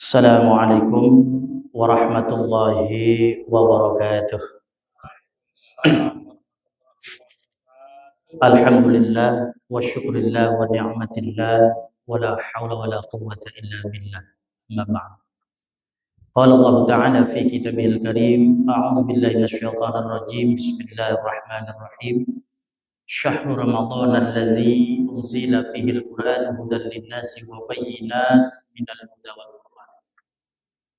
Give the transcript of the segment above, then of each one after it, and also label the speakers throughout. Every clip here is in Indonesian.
Speaker 1: Assalamualaikum warahmatullahi wabarakatuh. Alhamdulillah wa syukurillah wa ni'matillah wa la hawla wa la quwwata illa billah. Amma ba'd. Qala Allah Ta'ala fi kitabihil karim, a'udzu billahi minasyaitonir rajim. Bismillahirrahmanirrahim. Syahrul Ramadan alladzi unzila fihi al-Qur'an hudan lin-nasi wa bayyinatin minal huda wal furqan.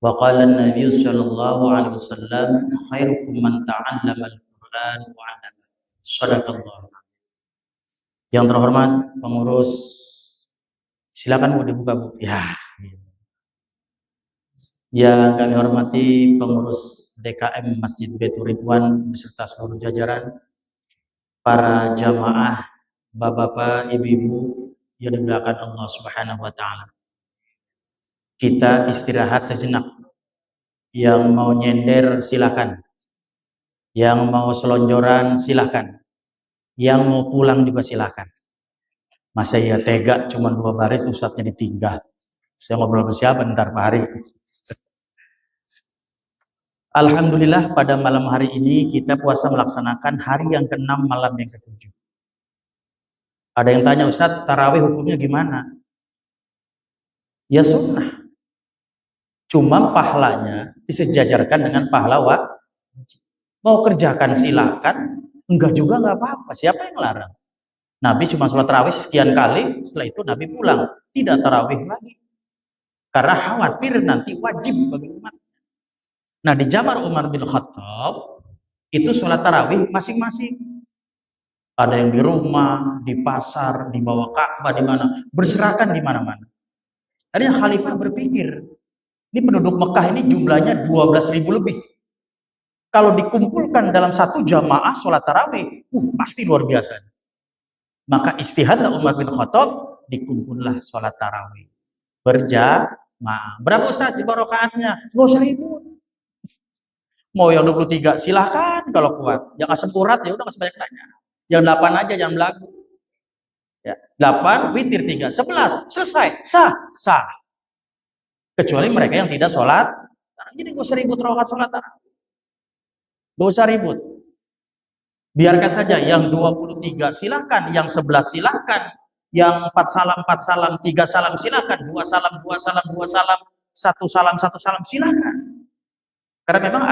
Speaker 1: Wa qala an-nabiy sallallahu alaihi wasallam khairukum man ta'allama al-Qur'an wa 'allama. Shadaqallahu. Yang terhormat pengurus, silakan mau dibuka Bu. Ya. Yang kami hormati pengurus DKM Masjid Baitur Ridwan beserta seluruh jajaran, para jamaah, bapak-bapak, ibu-ibu yang dimuliakan Allah Subhanahu wa taala. Kita istirahat sejenak. Yang mau nyender silakan. Yang mau selonjoran silakan. Yang mau pulang juga silakan. Masa ya tega cuma 2 baris ustadznya ditinggal. Saya ngobrol sama siapa ntar Pak Hari. Alhamdulillah pada malam hari ini kita puasa melaksanakan hari yang ke-6 malam yang ke-7. Ada yang tanya, Ustadz, tarawih hukumnya gimana? Ya sunnah. Cuma pahalanya disejajarkan dengan pahala wajib. Mau kerjakan silakan, enggak juga enggak apa-apa. Siapa yang larang? Nabi cuma sholat tarawih sekian kali, setelah itu Nabi pulang. Tidak tarawih lagi. Karena khawatir nanti wajib bagi umat. Nah di zaman Umar bin Khattab, itu sholat tarawih masing-masing. Ada yang di rumah, di pasar, di bawah Ka'bah, di mana. Berserakan di mana-mana. Akhirnya khalifah berpikir, ini penduduk Mekah ini jumlahnya 12.000 lebih. Kalau dikumpulkan dalam satu jamaah sholat tarawih, pasti luar biasa. Maka istihadlah Umar bin Khattab, dikumpullah sholat tarawih. Berjamaah. Berapa Ustaz di rakaatnya? Nggak usah ribut. Mau yang 23 silahkan kalau kuat. Jangan sempurna ya udah nggak sebanyak tanya. Yang 8 aja, jangan belagu. Ya, 8 witir 3, 11 selesai, sah. Kecuali mereka yang tidak sholat. Jadi nggak usah ribut rakaat sholat tarawih. Nggak usah ribut. Biarkan saja yang 23 silakan, yang 11 silakan, yang 4 salam, 3 salam silakan, 2 salam, 2 salam, 2 salam, 1 salam, 1 salam silakan. Karena memang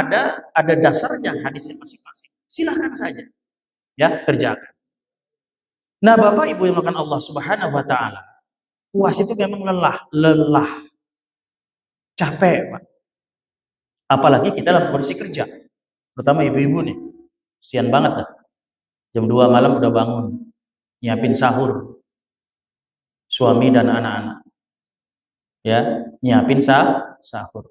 Speaker 1: ada dasarnya hadisnya masing-masing. Silakan saja. Ya, kerjakan. Nah, Bapak Ibu yang melakukan Allah Subhanahu wa taala, puasa itu memang lelah. Capek, Pak. Apalagi kita dalam kondisi kerja. Terutama ibu-ibu nih. Sian banget dah. Jam 2 malam udah bangun. Nyiapin sahur. Suami dan anak-anak. Ya, nyiapin sahur.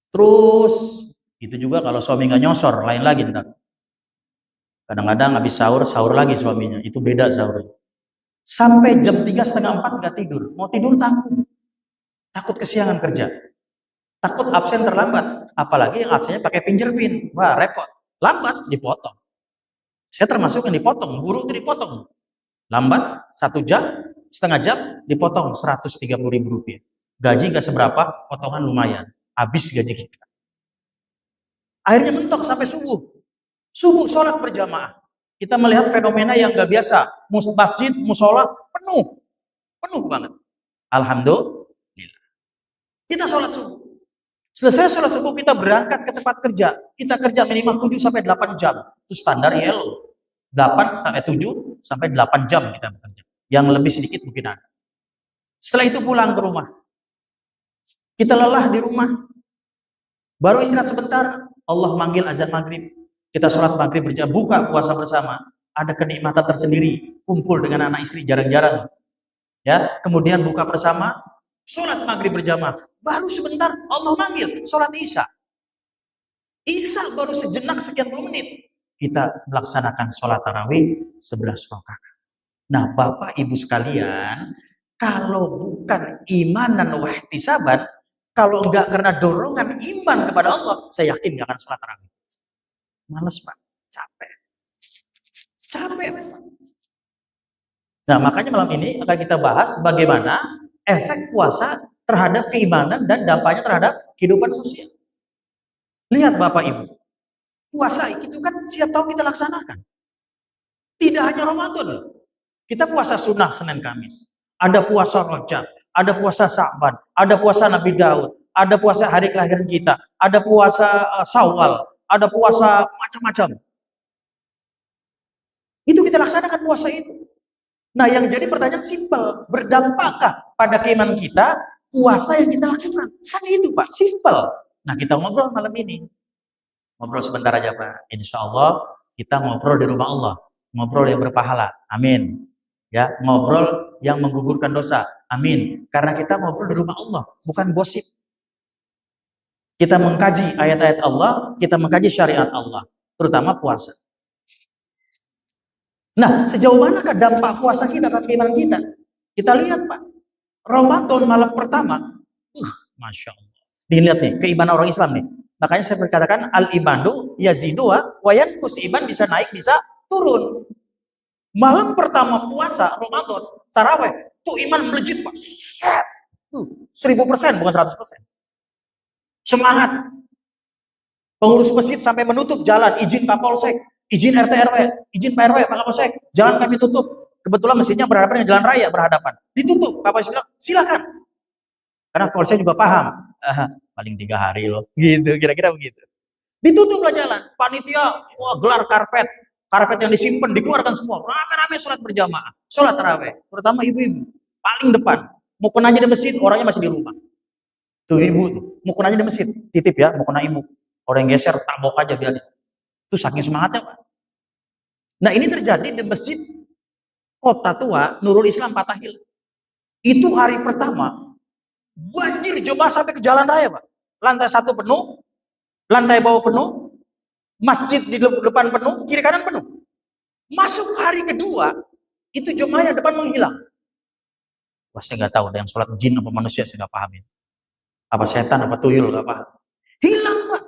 Speaker 1: Terus, itu juga kalau suami nggak nyosor, lain lagi ntar. Kadang-kadang habis sahur lagi suaminya. Itu beda sahurnya. Sampai jam 3, setengah 4 nggak tidur. Mau tidur takut kesiangan kerja. Takut absen terlambat. Apalagi yang absennya pakai fingerprint. Wah, repot. Lambat, dipotong. Saya termasuk yang dipotong. Guru itu dipotong. Lambat, 1 jam, setengah jam, dipotong 130.000 rupiah. Gaji gak seberapa, potongan lumayan. Habis gaji kita. Akhirnya mentok sampai subuh. Subuh sholat berjamaah. Kita melihat fenomena yang gak biasa. Masjid, musola, penuh. Penuh banget. Alhamdulillah. Kita sholat subuh. Selesai sholat subuh kita berangkat ke tempat kerja. Kita kerja minimal 7-8 jam. Itu standar ILO. 8-7 sampai 8 jam kita bekerja. Yang lebih sedikit mungkin ada. Setelah itu pulang ke rumah. Kita lelah di rumah. Baru istirahat sebentar, Allah manggil azan maghrib. Kita sholat maghrib berjamaah, buka puasa bersama. Ada kenikmatan tersendiri. Kumpul dengan anak istri jarang-jarang. Ya, kemudian buka bersama. Sholat maghrib berjamaah. Baru sebentar Allah manggil. Sholat isya. Isya baru sejenak sekian puluh menit. Kita melaksanakan sholat tarawih 11 rakaat. Nah Bapak Ibu sekalian. Kalau bukan imanan wa ihtisaban. Kalau enggak karena dorongan iman kepada Allah. Saya yakin enggak akan sholat tarawih. Males Pak. Capek memang. Nah makanya malam ini akan kita bahas bagaimana efek puasa terhadap keimanan dan dampaknya terhadap kehidupan sosial. Lihat Bapak Ibu, puasa itu kan setiap tahun kita laksanakan. Tidak hanya Ramadan. Kita puasa sunnah Senin Kamis. Ada puasa Rajab, ada puasa Sa'ban, ada puasa Nabi Daud, ada puasa hari kelahiran kita, ada puasa Syawal, ada puasa macam-macam. Itu kita laksanakan puasa itu. Nah, yang jadi pertanyaan simpel, berdampakkah pada keimanan kita puasa yang kita lakukan? Kan itu Pak, simpel. Nah, kita ngobrol malam ini. Ngobrol sebentar aja Pak. Insya Allah kita ngobrol di rumah Allah. Ngobrol yang berpahala. Amin. Ya, ngobrol yang menggugurkan dosa. Amin. Karena kita ngobrol di rumah Allah, bukan gosip. Kita mengkaji ayat-ayat Allah, kita mengkaji syariat Allah, terutama puasa. Nah, sejauh manakah dampak puasa kita terhadap iman kita? Kita lihat Pak, Ramadan malam pertama, Masya Allah. Dilihat nih, keimanan orang Islam nih. Makanya saya berkatakan, al-imanu yazidu wa yanqus, iman bisa naik, bisa turun. Malam pertama puasa Ramadan, taraweh, tuh iman melejit Pak. 1000%, bukan 100%. Semangat. Pengurus masjid sampai menutup jalan, izin Pak Polsek, izin RT RW, izin Pak RW, Pak Polsek, jalan kami tutup. Kebetulan masjidnya berhadapan dengan jalan raya, berhadapan. Ditutup, Pak Polsek bilang, silakan. Karena Polsek juga paham, paling 3 hari loh, gitu, kira-kira begitu. Ditutuplah jalan, panitia, gelar karpet yang disimpan, dikeluarkan semua, rame-rame sholat berjamaah, sholat taraweh, terutama ibu-ibu, paling depan, mau kena aja di masjid, orangnya masih di rumah. Tuh ibu tuh, mau kena aja di masjid, titip ya, mau kena ibu, orang yang geser, tabok aja biarin. Itu saking semangatnya Pak. Nah ini terjadi di masjid Kota Tua, Nurul Islam Patahil. Itu hari pertama, banjir jemaah sampai ke jalan raya Pak. Lantai 1 penuh, lantai bawah penuh, masjid di depan penuh, kiri kanan penuh. Masuk hari kedua, itu jemaah yang depan menghilang. Wah saya nggak tahu, ada yang sholat jin apa manusia, saya nggak paham. Apa setan, apa tuyul, nggak paham. Hilang Pak.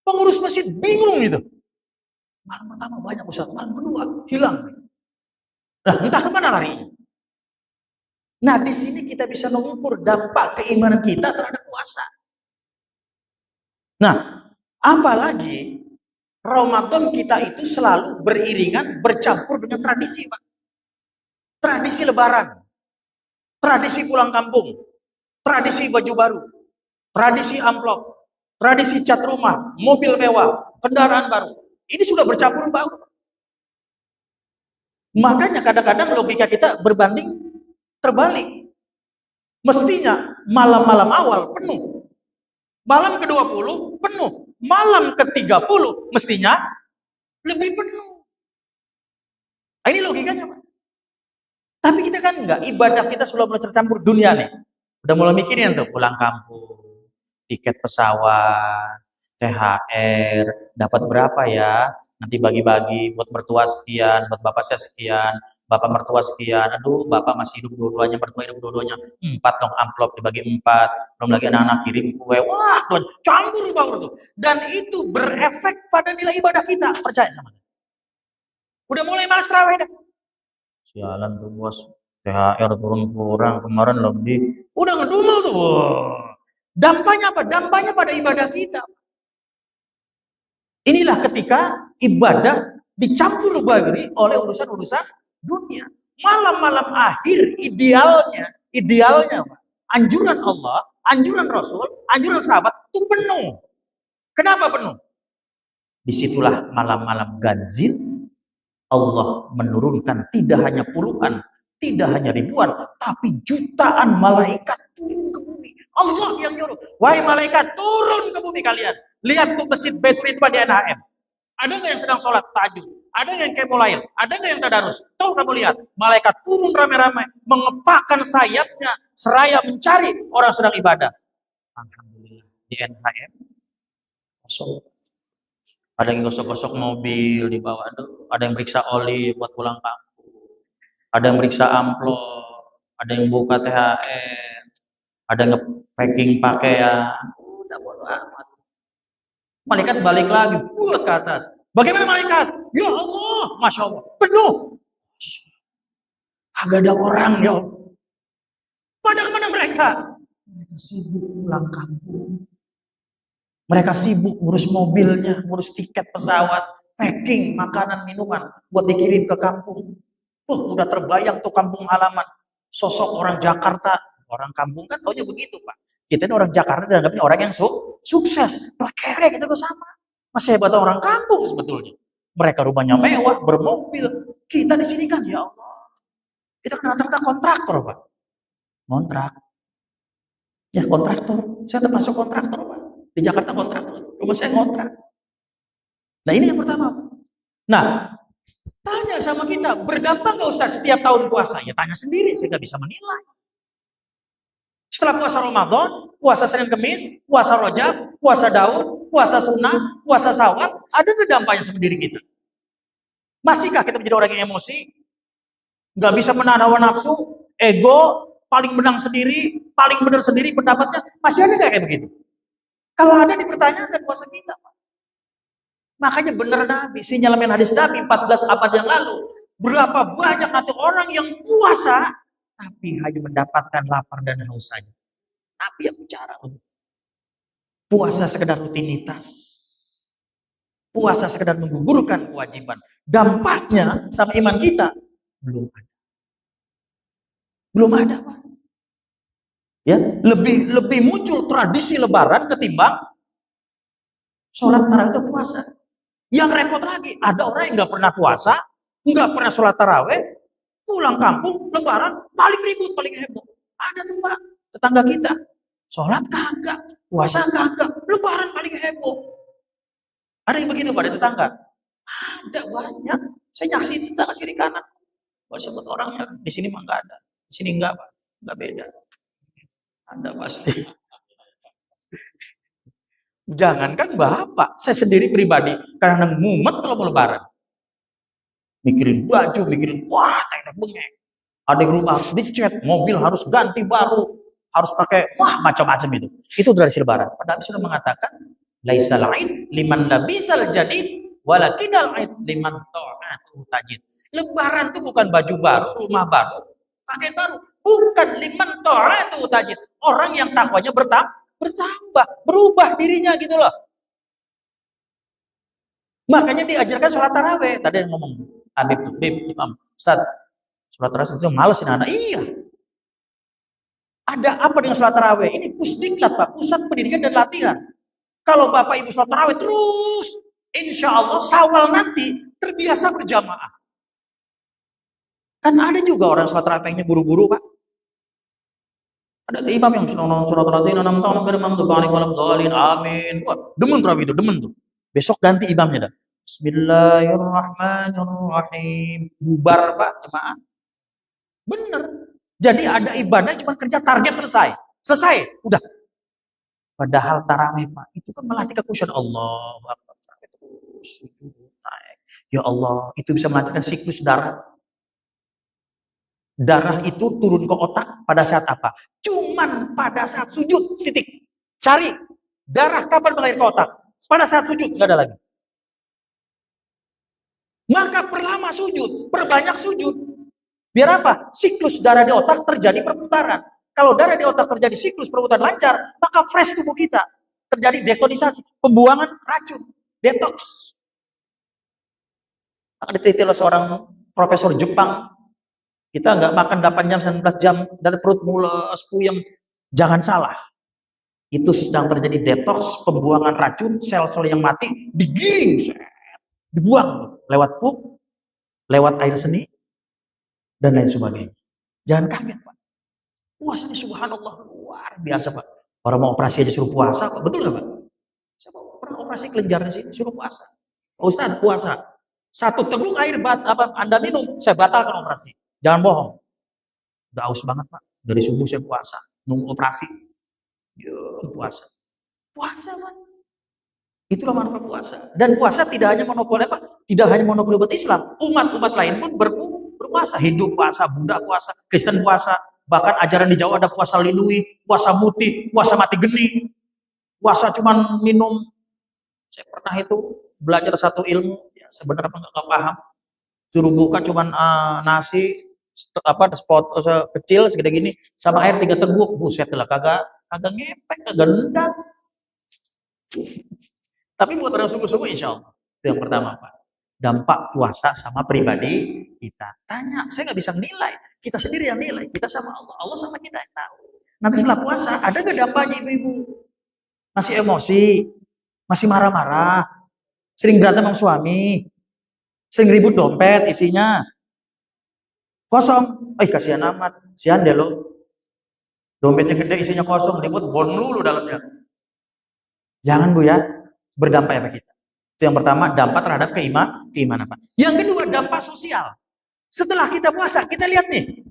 Speaker 1: Pengurus masjid bingung gitu. Malam pertama banyak Ustaz, malam kedua hilang. Nah entah kemana larinya. Nah di sini kita bisa mengukur dampak keimanan kita terhadap puasa. Nah apalagi Ramadan kita itu selalu beriringan, bercampur dengan tradisi Pak. Tradisi lebaran, tradisi pulang kampung, tradisi baju baru, tradisi amplop, tradisi cat rumah, mobil mewah, kendaraan baru. Ini sudah bercampur baur. Makanya kadang-kadang logika kita berbanding terbalik. Mestinya malam-malam awal penuh. Malam ke-20 penuh. Malam ke-30 mestinya lebih penuh. Ini logikanya Pak. Tapi kita kan enggak, ibadah kita sudah mulai tercampur dunia nih. Udah mulai mikirin tuh pulang kampung, tiket pesawat, THR, dapat berapa ya? Nanti bagi-bagi buat mertua sekian, buat bapak saya sekian, bapak mertua sekian. Aduh, bapak masih hidup dua-duanya, mertua hidup dua-duanya. 4 dong amplop dibagi 4. Belum lagi anak-anak kirim kue. Wah, Tuhan, campur baur tuh. Dan itu berefek pada nilai ibadah kita. Percaya sama saya. Udah mulai malas tarawih dah. Sialan tuh bos. THR turun kurang, kemarin lebih. Udah ngedumel tuh. Dampaknya apa? Dampaknya pada ibadah kita. Inilah ketika ibadah dicampur bauri oleh urusan-urusan dunia. Malam-malam akhir idealnya Pak. Anjuran Allah, anjuran Rasul, anjuran sahabat itu penuh. Kenapa penuh? Disitulah malam-malam ganzil Allah menurunkan tidak hanya puluhan, tidak hanya ribuan, tapi jutaan malaikat turun ke bumi. Allah yang nyuruh, wahai malaikat turun ke bumi kalian. Lihat tuh masjid Baitul Ridwan di NHM. Ada nggak yang sedang sholat tahajud? Ada nggak yang qiyamul? Ada nggak yang tadarus? Tahu kamu lihat, malaikat turun ramai-ramai, mengepakkan sayapnya, seraya mencari orang sedang ibadah. Alhamdulillah di NHM kosong. Ada yang gosok-gosok mobil di bawah, ada yang periksa oli buat pulang kampung, ada yang periksa amplop, ada yang buka THR, ada yang nge-packing pakaian. Udah bodo amat. Malaikat balik lagi buat ke atas. Bagaimana malaikat? Ya Allah, Masya Allah, penuh. Kagak ada orang ya Allah. Pada kemana mereka? Mereka sibuk pulang kampung. Mereka sibuk ngurus mobilnya, ngurus tiket pesawat, packing makanan minuman buat dikirim ke kampung. Udah terbayang tuh kampung halaman. Sosok orang Jakarta, orang kampung kan taunya begitu, Pak. Kita ini orang Jakarta dianggapnya orang yang sukses, kere gitu sama. Masih hebat orang kampung sebetulnya. Mereka rumahnya mewah, bermobil. Kita di sini kan ya Allah. Kita kan rata-rata kontraktor, Pak. Kontrak. Ya kontraktor. Saya termasuk kontraktor, Pak. Di Jakarta kontraktor. Rumah saya kontrak. Nah ini yang pertama. Nah, tanya sama kita, berdampak nggak Ustaz setiap tahun puasa? Ya tanya sendiri, saya nggak bisa menilai. Setelah puasa Ramadan, puasa Senin Kemis, puasa Rajab, puasa Daud, puasa Sunnah, puasa Syawal, ada nggak dampaknya sama diri kita? Masihkah kita menjadi orang yang emosi? Nggak bisa menahan hawa nafsu, ego, paling menang sendiri, paling benar sendiri pendapatnya, masih ada nggak kayak begitu? Kalau ada dipertanyakan puasa kita, Pak. Makanya benar Nabi, sinyalemen hadis Nabi 14 abad yang lalu. Berapa banyak nanti orang yang puasa, tapi hanya mendapatkan lapar dan haus saja. Nabi yang bicara. Puasa sekedar rutinitas. Puasa sekedar menggugurkan kewajiban. Dampaknya sama iman kita, belum ada. Belum ada, Pak. Ya, lebih muncul tradisi lebaran ketimbang sholat tarawih atau puasa. Yang repot lagi, ada orang yang nggak pernah puasa, nggak pernah sholat tarawih, pulang kampung, lebaran, paling ribut, paling heboh. Ada tuh Pak, tetangga kita. Sholat kagak, puasa kagak, lebaran paling heboh. Ada yang begitu pada tetangga? Ada banyak. Saya nyaksiin tetangga kiri kanan. Kalau sebut orangnya, di sini mah nggak ada. Di sini nggak, Pak. Nggak beda. Ada pasti. Jangankan bapak, saya sendiri pribadi kadang mumet kalau mau lebaran. Mikirin baju, mikirin wah, enak bengek. Ada yang rumah dicat, mobil harus ganti baru, harus pakai wah macam-macam itu. Itu tradisi lebaran. Padahal sudah mengatakan laisal aid liman labisal jadid walakinal aid liman ta'atu tajid. Lebaran itu bukan baju baru, rumah baru, pakaian baru, bukan liman ta'atu tajid. Orang yang takwanya bertambah, berubah dirinya gitu loh. Makanya diajarkan sholat taraweh. Tadi yang ngomong Habib tuh, Imam Ustaz, sholat taraweh itu males ini anak. Iya. Ada apa dengan sholat taraweh? Ini Pusdiklat, Pak, Pusat Pendidikan dan Latihan. Kalau Bapak Ibu sholat taraweh terus, insya Allah Syawal nanti terbiasa berjamaah. Kan ada juga orang sholat tarawehnya buru-buru, Pak. Ada imam yang surat al-Latin 6 tahun imam tuh balik malam dolin amin. Wah, demen terawih itu, demen tuh. Besok ganti imamnya dah. Bismillahirrahmanirrahim. Bubar Pak jemaah. Bener. Jadi ada ibadah cuma kerja target selesai. Selesai, udah. Padahal tarawih Pak, itu kan melatih kekusyuan Allah. Terus naik. Ya Allah, itu bisa melancarkan siklus darah. Darah itu turun ke otak pada saat apa? Cuman pada saat sujud, titik. Cari darah kapan mengalir ke otak? Pada saat sujud, nggak ada lagi. Maka perlama sujud, perbanyak sujud. Biar apa? Siklus darah di otak terjadi perputaran. Kalau darah di otak terjadi siklus perputaran lancar, maka fresh tubuh kita. Terjadi detonisasi, pembuangan racun, detox. Akan diteliti oleh seorang profesor Jepang. Kita nggak makan 8 jam, 19 jam, dan perut mules, puyeng. Jangan salah. Itu sedang terjadi detox, pembuangan racun, sel-sel yang mati, digiring, dibuang lewat pup, lewat air seni, dan lain sebagainya. Jangan kaget, Pak. Puasanya subhanallah, luar biasa, Pak. Orang mau operasi aja suruh puasa, Pak. Betul nggak, Pak? Siapa pernah operasi kelenjar di sini, suruh puasa. Ustaz, puasa. 1 teguk air Anda minum, saya batalkan operasi. Jangan bohong. Udah aus banget, Pak. Dari subuh saya puasa. Nunggu operasi. Ya, puasa. Puasa, Pak. Itulah manfaat puasa. Dan puasa tidak hanya monopoli apa? Tidak hanya monopoli umat Islam. Umat-umat lain pun berpuasa. Hindu puasa, Buddha puasa, Kristen puasa. Bahkan ajaran di Jawa ada puasa linui, puasa muti, puasa mati geni. Puasa cuman minum. Saya pernah itu belajar satu ilmu. Ya, sebenarnya nggak paham. Suruh buka cuman nasi spot kecil segede gini sama air 3 teguk, buset lah kagak kagak ngepek, kagak nendang. Tapi buat orang sungguh-sungguh insya Allah. Itu yang pertama, Pak. Dampak puasa sama pribadi kita. Tanya, saya nggak bisa nilai. Kita sendiri yang nilai. Kita sama Allah. Allah sama kita yang tahu. Nanti setelah puasa, ada nggak dampaknya ibu-ibu? Masih emosi? Masih marah-marah? Sering berantem sama suami? Sering ribut dompet isinya? Kosong? Kasihan amat. Sian deh lo. Dompetnya gede isinya kosong. Ribut bon lulu dalamnya. Jangan Bu ya. Berdampak ya Pak kita. Itu yang pertama, dampak terhadap keimanan Pak. Yang kedua, dampak sosial. Setelah kita puasa, kita lihat nih.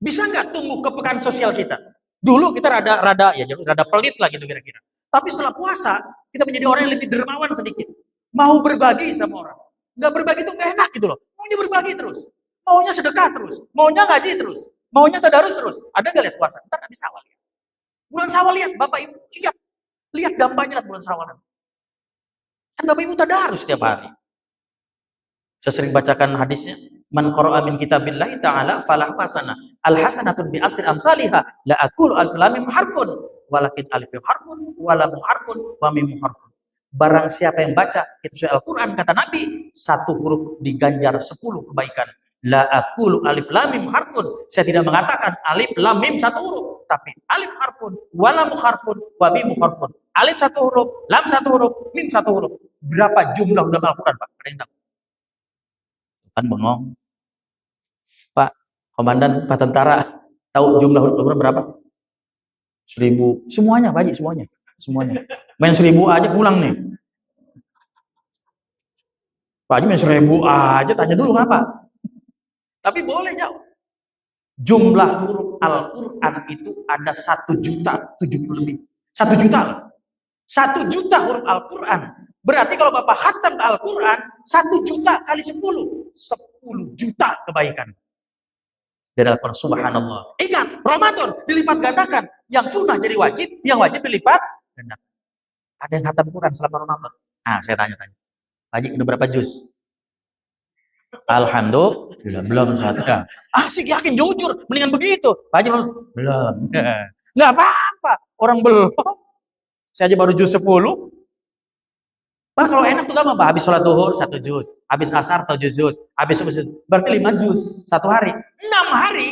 Speaker 1: Bisa nggak tumbuh kepekaan sosial kita? Dulu kita rada pelit lah gitu kira-kira. Tapi setelah puasa, kita menjadi orang yang lebih dermawan sedikit. Mau berbagi sama orang. Nggak berbagi itu nggak enak gitu loh. Maunya berbagi terus. Maunya sedekah terus. Maunya ngaji terus. Maunya tadarus terus. Ada nggak lihat puasa? Ntar nanti Syawal. Bulan Syawal lihat, Bapak Ibu lihat. Lihat dampaknya bulan Syawal. Kan Bapak Ibu tadarus setiap hari. Saya sering bacakan hadisnya. Man qara'a min kitabillahi ta'ala falahu hasanah. Al hasanatun bi asri amsalihha. La aqulu alif lam mim harfun walakin alif harfun wa lam harfun wa mim harfun. Barang siapa yang baca itu Al-Qur'an kata Nabi, satu huruf diganjar 10 kebaikan. La aqulu alif lam mim harfun. Saya tidak mengatakan alif lam mim satu huruf, tapi alif harfun wa lam harfun wa mim harfun. Alif satu huruf, lam satu huruf, mim satu huruf. Berapa jumlah dalam Al-Qur'an, Pak? Ada yang tahu? Kan bengong. Pak Komandan, Pak Tentara, tahu jumlah huruf Al-Qur'an berapa? 1000. Semuanya, Pak Haji, semuanya. Main 1000 aja pulang nih. Pak Haji main 1000 aja, tanya dulu ngapa? Tapi boleh jauh. Jumlah huruf Al-Qur'an itu ada 1.070.000 lebih. 1 juta. 1 juta huruf Al-Qur'an. Berarti kalau Bapak khatam Al-Qur'an, 1 juta kali 10. 10 juta kebaikan. Dari Al-Quran, subhanallah. Ingat, Ramadan dilipat gandakan. Yang sunnah jadi wajib, yang wajib dilipat gandakan. Ada yang khatam Quran selama Ramadan? Nah, saya tanya-tanya. Pak Haji, udah berapa juz? Alhamdulillah, belum saatnya. Asik, yakin, jujur. Mendingan begitu. Pak Haji, belum. Nggak apa-apa. Orang belum. Saya aja baru juz 10. Bah, kalau enak tuh gampang, habis sholat duhur 1 juz, habis asar 7 juz, habis subuh berarti 5 juz 1 hari. 6 hari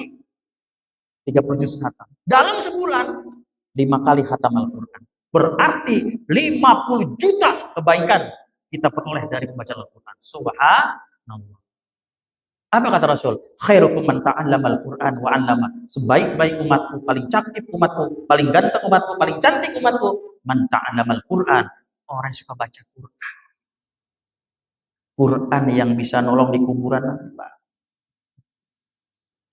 Speaker 1: 30 juz khatam. Dalam sebulan 5 kali khatam Al-Qur'an. Berarti 50 juta kebaikan kita peroleh dari pembacaan Al-Qur'an. Subhanallah. Apa kata Rasul? Khairukum man ta'allama al-Qur'an wa 'allama. Sebaik-baik umatku, paling cantik umatku, paling ganteng umatku, paling cantik umatku, man ta'allama al-Qur'an. Orang yang suka baca Quran. Quran yang bisa nolong di kuburan nanti, Pak.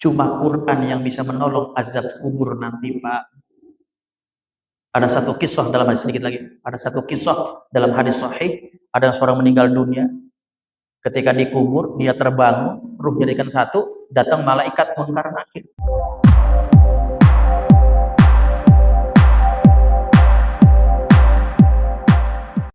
Speaker 1: Cuma Quran yang bisa menolong azab kubur nanti, Pak. Ada satu kisah dalam hadis, sedikit lagi. Ada satu kisah dalam hadis sahih. Ada seorang meninggal dunia. Ketika dikubur, dia terbangun, ruhnya dijadikan satu, datang malaikat munkar nakir.